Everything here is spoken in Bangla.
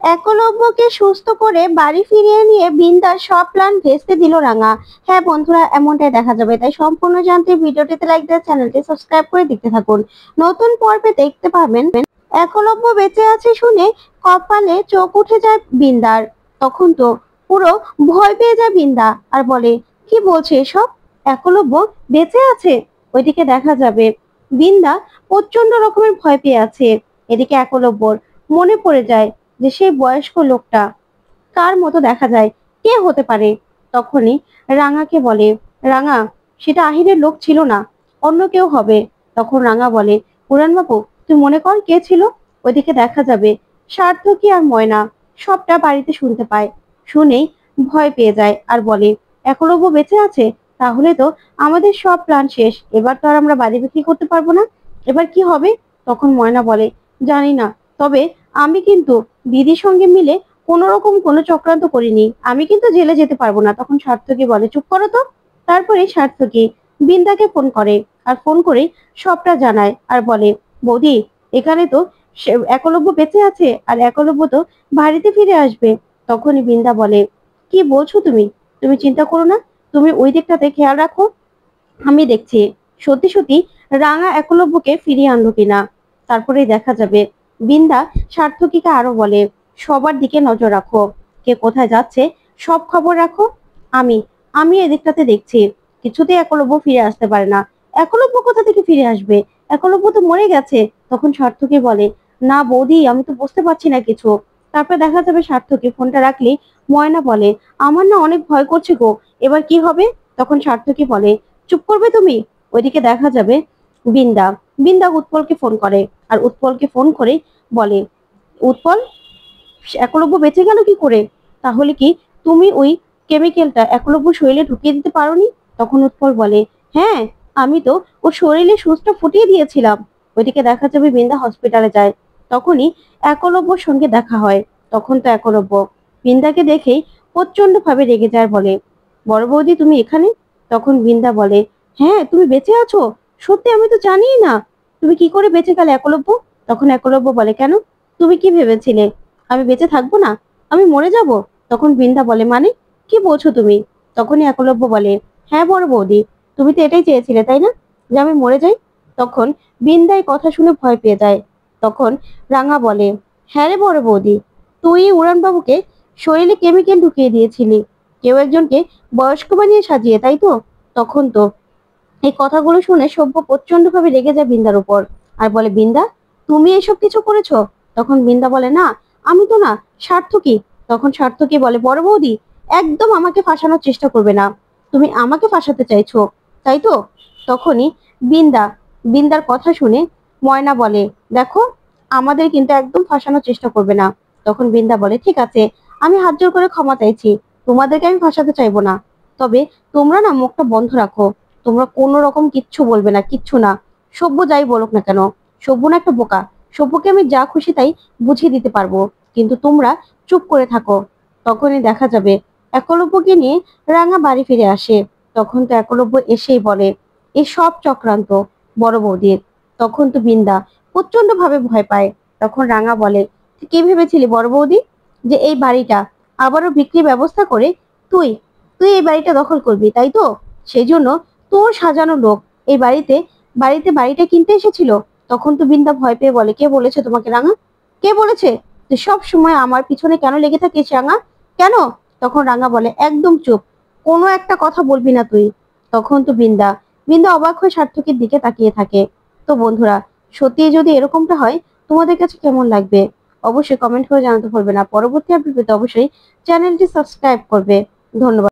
একলব্যকে সুস্থ করে বাড়ি ফিরিয়ে নিয়ে বিন্দার সব প্ল্যান ভেস্তে দিল রাঙা। হ্যাঁ বন্ধুরা, এমনটাই দেখা যাবে, তাই সম্পূর্ণ জানতে ভিডিওটিতে লাইক দিয়ে চ্যানেলটি সাবস্ক্রাইব করে দেখতে থাকুন। নতুন পর্বে দেখতে পাবেন একলব্য বেঁচে আছে শুনে কপালে চোখ উঠে যায় বিন্দার। তখন তো পুরো ভয় পেয়ে যায় বিন্দা আর বলে, কি বলছে এসব? একলব্য বেঁচে আছে? ওইদিকে দেখা যাবে বিন্দা প্রচন্ড রকমের ভয় পেয়ে আছে। এদিকে একলব্যর মনে পড়ে যায় যে সেই বয়স্ক লোকটা কার মতো দেখা যায়, কে হতে পারে। তখনই রাঙাকে বলে, রাঙা, সেটা আহিরের লোক ছিল না, অন্য কেউ হবে। তখন রাঙা বলে, পুরান বাবু তুই মনে কর কে ছিল। ওইদিকে দেখা যাবে সার্থকী আর ময়না সবটা বাড়িতে শুনতে পায়। শুনেই ভয় পেয়ে যায় আর বলে, একলব্য বেঁচে আছে? তাহলে তো আমাদের সব প্ল্যান শেষ, এবার তো আর আমরা বাড়ি বিক্রি করতে পারবো না, এবার কি হবে? তখন ময়না বলে, জানি না, তবে আমি কিন্তু দিদির সঙ্গে মিলে কোনো রকম কোনো চক্রান্ত করিনি, আমি কিন্তু জেলে যেতে পারবো না। তখন সার্থকী বলে, চুপ করো তো। তারপরে সার্থকী বিন্দাকে ফোন করে আর ফোন করে সবটা জানায় আর বলে, বৌদি, এখানে তো একলব্য বেঁচে আছে আর একলব্য তো বাড়িতে ফিরে আসবে। তখনই বিন্দা বলে, কি বলছো তুমি? তুমি চিন্তা করো না, তুমি ওই দিকটাতে খেয়াল রাখো, আমি দেখছি সত্যি সত্যি রাঙা একলব্যকে ফিরিয়ে আনলো কিনা। তারপরেই দেখা যাবে বিন্দা সার্থকীকে আরো বলে, সবার দিকে নজর রাখো, কে কোথায় যাচ্ছে সব খবর রাখো। আমি আমি এদিকটাতে দেখছি, কিছুতেই একলব্য ফিরে আসতে পারে না। একলব্য কোথা থেকে ফিরে আসবে? একলব্য তো মরে গেছে। তখন সার্থকী বলে, না বৌদি, আমি তো বুঝতে পারছি না কিছু। তারপরে দেখা যাবে সার্থকী ফোনটা রাখলি ময়না বলে, আমার না অনেক ভয় করছে গো, এবার কি হবে? তখন সার্থকী বলে, চুপ করবে তুমি। ওইদিকে দেখা যাবে বিন্দা বিন্দা উৎপলকে ফোন করে আর উৎপলকে ফোন করে বলে, উৎপল, একলব্য বেঁচে গেল কি করে? তাহলে কি তুমি ওই কেমিক্যালটা একলব্য শরীরে ঢুকিয়ে দিতে পারোনি? তখন উৎপল বলে, হ্যাঁ, আমি তো ওর শরীরে সুচটা ফুটিয়ে দিয়েছিলাম। ওইদিকে দেখা যাবে বিন্দা হসপিটালে যায়। তখনই একলব্যর সঙ্গে দেখা হয়। তখন তো একলব্য বিন্দাকে দেখেই প্রচন্ড ভাবে রেগে যায়, বলে, বড় বৌদি তুমি এখানে? তখন বিন্দা বলে, হ্যাঁ তুমি বেঁচে আছো? সত্যি? আমি তো জানিই না, তুমি কি করে বেঁচে গেলে একলব্য? তখন একলব্য বলে, কেন, তুমি কি ভেবেছিলে আমি বেঁচে থাকবো না, আমি মরে যাব? তখন বৃন্দা বলে, মানে কি বলছো তুমি? তখনই একলব্য বলে, হ্যাঁ বড় বৌদি, তুমি তো এটাই চেয়েছিলে তাই না, যে আমি মরে যাই? তখন বৃন্দা এই কথা শুনে ভয় পেয়ে যায়। তখন রাঙা বলে, হ্যাঁ রে বড় বৌদি, তুই উড়ান বাবুকে শরীরে কেমিক্যাল ঢুকিয়ে দিয়েছিলি, কেউ একজনকে বয়স্ক বানিয়ে সাজিয়ে, তাই তো? তখন তো এই কথাগুলো শুনে সভ্য প্রচন্ড ভাবে রেগে যায় বিন্দার উপর আর বলে, বিন্দা, তুমি এসব কিছু করেছো? তখন বিন্দা বলে, না, আমি তো না, সার্থকী। তখন সার্থকী বলে, বড় বৌদি, একদম আমাকে ফাঁসানোর চেষ্টা করবে না, তুমি আমাকে ফাঁসাতে চাইছো, তাই তো? তখনই বিন্দা বিন্দার কথা শুনে ময়না বলে, দেখো, আমাদের কিন্তু একদম ফাঁসানোর চেষ্টা করবে না। তখন বিন্দা বলে, ঠিক আছে, আমি হাত জোর করে ক্ষমা চাইছি, তোমাদেরকে আমি ফাঁসাতে চাইবো না, তবে তোমরা না মুখটা বন্ধ রাখো, তোমরা কোনো রকম কিচ্ছু বলবে না, কিচ্ছু না। সভ্য যাই বলুক না কেন, সভ্য না একটা বোকা, সভ্যকে আমি যা খুশি তাই বুঝিয়ে দিতে পারবো, কিন্তু তোমরা চুপ করে থাকো। তখনই দেখা যাবে একলব্যকে নিয়ে রাঙা বাড়ি ফিরে আসে। তখন তো একলব্য এসেই বলে, এই সব চক্রান্ত বড় বৌদির। তখন তো বিন্দা প্রচন্ড ভাবে ভয় পায়। তখন রাঙা বলে, তুই কি ভেবেছিলি বড় বৌদি, যে এই বাড়িটা আবারও বিক্রির ব্যবস্থা করে তুই তুই এই বাড়িটা দখল করবি, তাই তো? সেই জন্য তোর সাজানো লোক এই বাড়িতে বাড়িটা কিনতে এসেছিল। তখন তো বিন্দা ভয় পেয়ে বলে, কে বলেছে তোমাকে রাঙা, কে বলেছে তুই সব সময় আমার পিছনে কেন লেগে থাকিস রাঙা, কেন? তখন রাঙা বলে, একদম চুপ, কোনো একটা কথা বলবি না তুই। তখন তো বিন্দা বিন্দা অবাক হয়ে সার্থকের দিকে তাকিয়ে থাকে। তো বন্ধুরা, সত্যি যদি এরকমটা হয়, তোমাদের কাছে কেমন লাগবে অবশ্যই কমেন্ট করে জানাতে ভুলবে না। পরবর্তী আপডেট পেতে অবশ্যই চ্যানেলটি সাবস্ক্রাইব করবে। ধন্যবাদ।